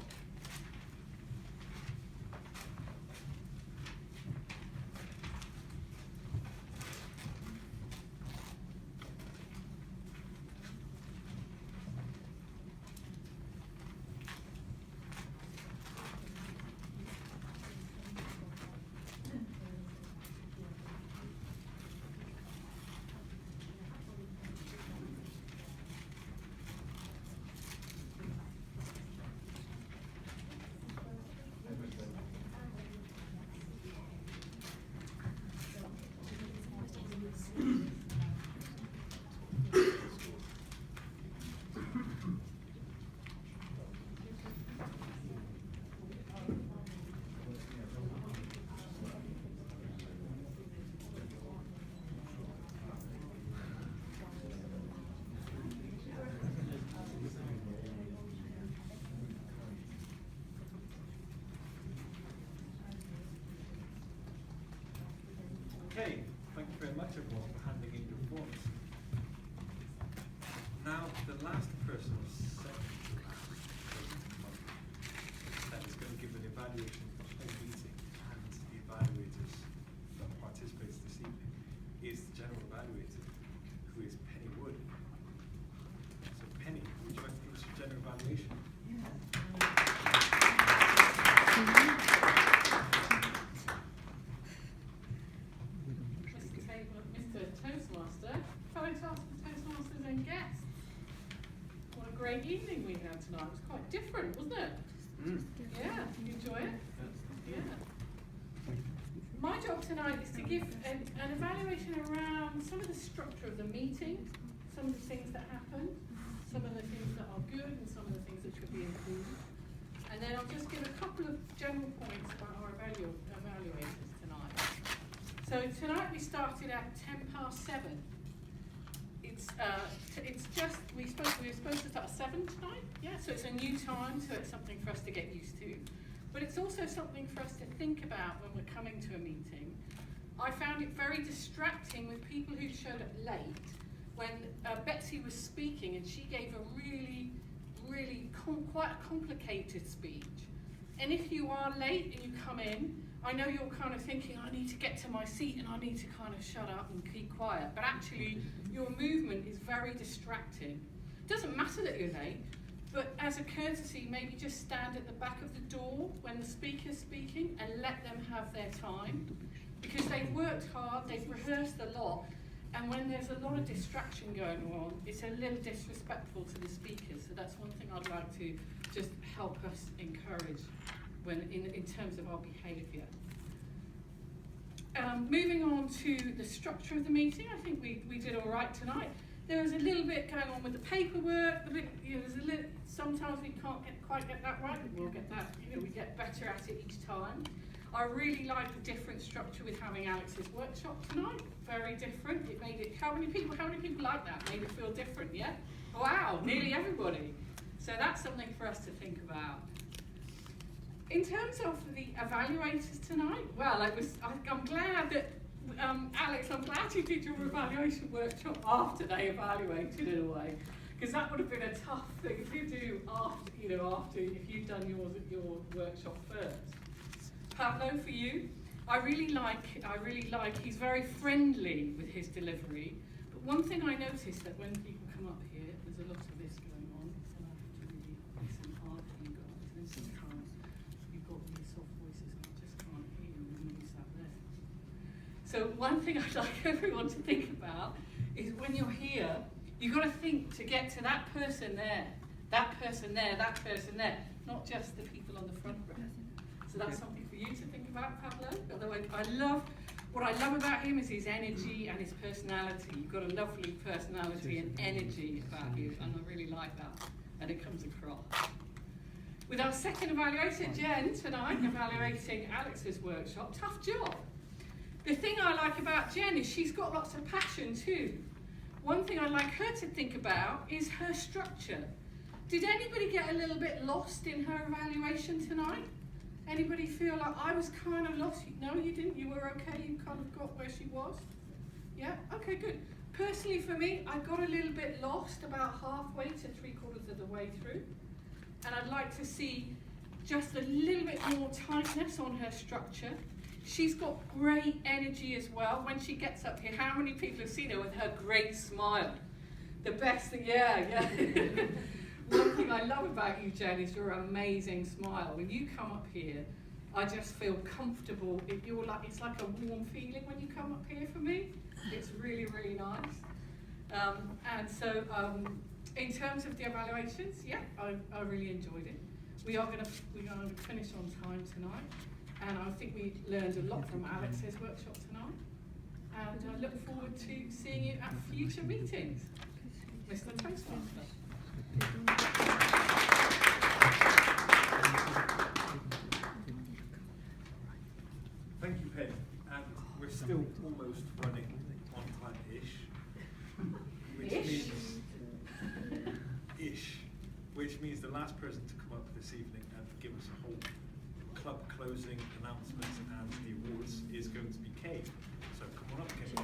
Okay, thank you very much everyone for handing in your forms. Now, the last person, second to last person to come up, that is going to give an evaluation of the whole meeting and the evaluators that participates this evening is the general evaluator, who is Penny Wood. So Penny, would you like to give us your general evaluation? Mr. Toastmaster, fellow Toastmasters and guests. What a great evening we had tonight. It was quite different, wasn't it? Yeah, you enjoy it? Yeah. My job tonight is to give an evaluation around some of the structure of the meeting, some of the things that happened, some of the things that are good and some of the things that should be improved. And then I'll just give a couple of general points about our evaluators tonight. So tonight we started at 7:10. It's just we were supposed to start at 7 tonight. Yeah, so it's a new time, so it's something for us to get used to. But it's also something for us to think about when we're coming to a meeting. I found it very distracting with people who showed up late when Betsy was speaking, and she gave a really quite a complicated speech. And if you are late and you come in, I know you're kind of thinking, I need to get to my seat and I need to kind of shut up and keep quiet. But actually, your movement is very distracting. It doesn't matter that you're late, but as a courtesy, maybe just stand at the back of the door when the speaker's speaking and let them have their time. Because they've worked hard, they've rehearsed a lot, and when there's a lot of distraction going on, it's a little disrespectful to the speakers. So that's one thing I'd like to just help us encourage when in terms of our behaviour. Moving on to the structure of the meeting, I think we did all right tonight. There was a little bit going on with the paperwork. There's a little. Sometimes we can't quite get that right. We'll get that. We get better at it each time. I really like the different structure with having Alex's workshop tonight. Very different. It made it. How many people like that? Made it feel different. Yeah. Wow. Nearly everybody. So that's something for us to think about. In terms of the evaluators tonight, well, I'm glad that, Alex, I'm glad you did your evaluation workshop after they evaluated in a way, because that would have been a tough thing to do after if you'd done your workshop first. Pablo, for you, I really like, he's very friendly with his delivery, but one thing I noticed that when people come up here, there's a lot of this going on, and I have to really listen hard to you guys, and sometimes you've got these soft voices and I just can't hear you when you sat there. So one thing I'd like everyone to think about is when you're here, you've got to think to get to that person there, that person there, that person there, not just the people on the front row. So that's something for you to think about, Pablo. Otherwise, what I love about him is his energy and his personality. You've got a lovely personality and energy about you, and I really like that, and it comes across. With our second evaluator, Jen, tonight, evaluating Alex's workshop, tough job. The thing I like about Jen is she's got lots of passion too. One thing I'd like her to think about is her structure. Did anybody get a little bit lost in her evaluation tonight? Anybody feel like I was kind of lost? No, you didn't. You were okay. You kind of got where she was. Yeah? Okay, good. Personally for me, I got a little bit lost about halfway to 3/4 of the way through. And I'd like to see just a little bit more tightness on her structure. She's got great energy as well. When she gets up here, how many people have seen her with her great smile? The best thing, yeah. One thing I love about you, Jen, is your amazing smile. When you come up here, I just feel comfortable. It's like a warm feeling when you come up here for me. It's really, really nice. And so, in terms of the evaluations, yeah, I really enjoyed it. We are going to finish on time tonight, and I think we learned a lot from Alex's workshop tonight. And I look forward to seeing you at future meetings. Mr. Toastmaster. Thank you, Penny. And we're still almost running on time-ish. Which means the last person to come up this evening and give us a whole club closing announcements and the awards is going to be Kate. So come on up, Kate.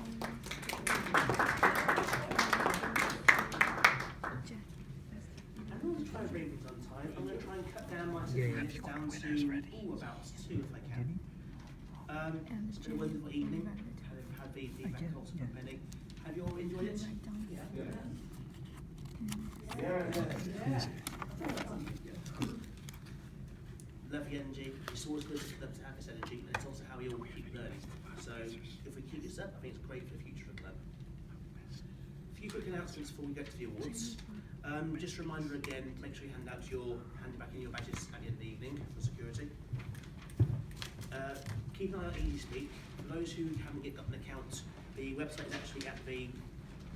I'm going to try and bring things on time. I'm going to try and cut down my minutes down to about 2 if I can. It's been a wonderful evening. I've had the feedback also from Penny. Have you all enjoyed it? Lovely energy. It's always good for the club to have this energy, and it's also how we all keep learning. So if we keep this up, I think it's great for the future of the club. A few quick announcements before we get to the awards. Just a reminder again, make sure you hand back in your badges at the end of the evening for security. Keep an eye on EasySpeak. For those who haven't yet got an account, the website is actually at the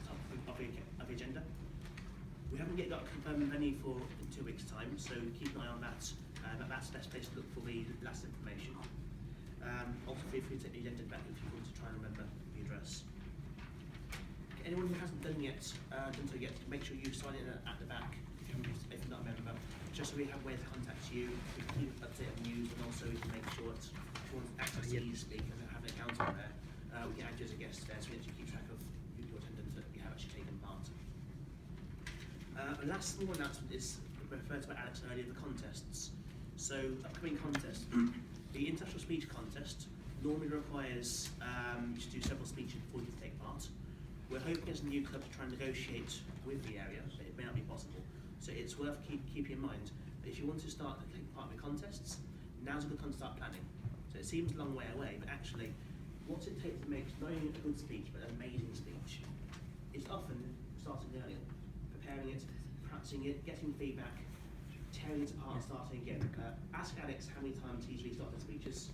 top of the agenda. We haven't yet got a confirmed venue for in 2 weeks' time, so keep an eye on that. That's the best place to look for the last information. Also feel free to take the agenda back if you want to try and remember the address. Anyone who hasn't done so yet, make sure you sign in at the back if you're not a member, just so we have ways to contact you, we can keep up to date on news, and also we can make sure that if you want access to EasySpeak and have an account on there, we can add you as a guest there, so we actually keep track of your attendance that you have actually taken part. The last small announcement is referred to by Alex earlier, the contests. So, upcoming contest. The International Speech Contest normally requires you to do several speeches before you can take part. We're hoping as a new club to try and negotiate with the area, but it may not be possible. So it's worth keeping in mind that if you want to start to take part in the contests, now's a good time to start planning. So it seems a long way away, but actually, what's it take to make not only a good speech, but an amazing speech? It's often starting earlier, preparing it, practicing it, getting feedback, tearing it apart, starting again. Ask Alex how many times he's restarted speeches.